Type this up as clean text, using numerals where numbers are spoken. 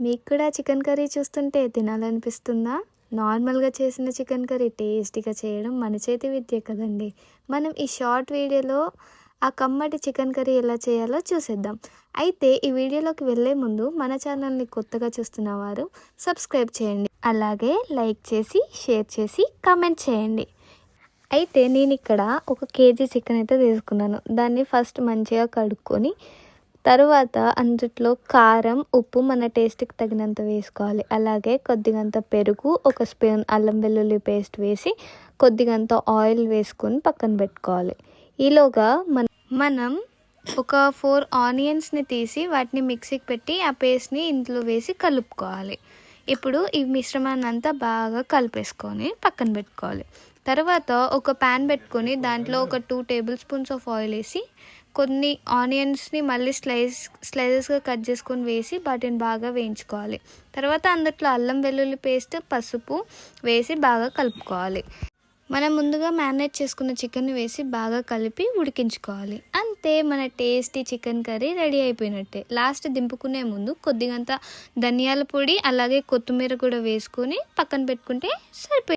మీకు కూడా chicken curry చూస్తుంటే తినాలనిపిస్తుందా? నార్మల్‌గా చేసిన చికెన్ కర్రీ టేస్టీగా చేయడం మన చేతి విద్యే కదండీ! మనం ఈ షార్ట్ వీడియోలో ఆ కమ్మటి చికెన్ కర్రీ ఎలా చేయాలో చూసేద్దాం. అయితే ఈ వీడియోలోకి వెళ్ళే ముందు మన ఛానల్‌ని కొత్తగా చూస్తున్న వారు సబ్స్క్రైబ్ చేయండి. అలాగే లైక్ చేసి, షేర్ చేసి, కామెంట్ చేయండి. అయితే నేనిక్కడ 1 కేజీ చికెన్ అయితే తీసుకున్నాను. దాన్ని ఫస్ట్ మంచిగా కడుక్కొని తరువాత అందులో కారం, ఉప్పు మన టేస్ట్‌కి తగినంత వేసుకోవాలి. అలాగే కొద్దిగంత పెరుగు, 1 స్పూన్ అల్లం వెల్లుల్లి పేస్ట్ వేసి, కొద్దిగంత ఆయిల్ వేసుకొని పక్కన పెట్టుకోవాలి. ఈలోగా మనం ఒక 4 ఆనియన్స్‌ని తీసి వాటిని మిక్సీకి పెట్టి ఆ పేస్ట్‌ని ఇందులో వేసి కలుపుకోవాలి. ఇప్పుడు ఈ మిశ్రమాన్ని అంతా బాగా కలిపేసుకొని పక్కన పెట్టుకోవాలి. తర్వాత ఒక ప్యాన్ పెట్టుకొని దాంట్లో ఒక 2 టేబుల్ స్పూన్స్ ఆఫ్ ఆయిల్ వేసి కొన్ని ఆనియన్స్ని మళ్ళీ స్లైసెస్గా కట్ చేసుకొని వేసి వాటిని బాగా వేయించుకోవాలి. తర్వాత అందులో అల్లం వెల్లుల్లి పేస్ట్, పసుపు వేసి బాగా కలుపుకోవాలి. మనం ముందుగా మ్యారినేట్ చేసుకున్న చికెన్ని వేసి బాగా కలిపి ఉడికించుకోవాలి. అంతే, మన టేస్టీ చికెన్ కర్రీ రెడీ అయిపోయినట్టే. లాస్ట్ దింపుకునే ముందు కొద్దిగంత ధనియాల పొడి అలాగే కొత్తిమీర కూడా వేసుకొని పక్కన పెట్టుకుంటే సరిపోయింది.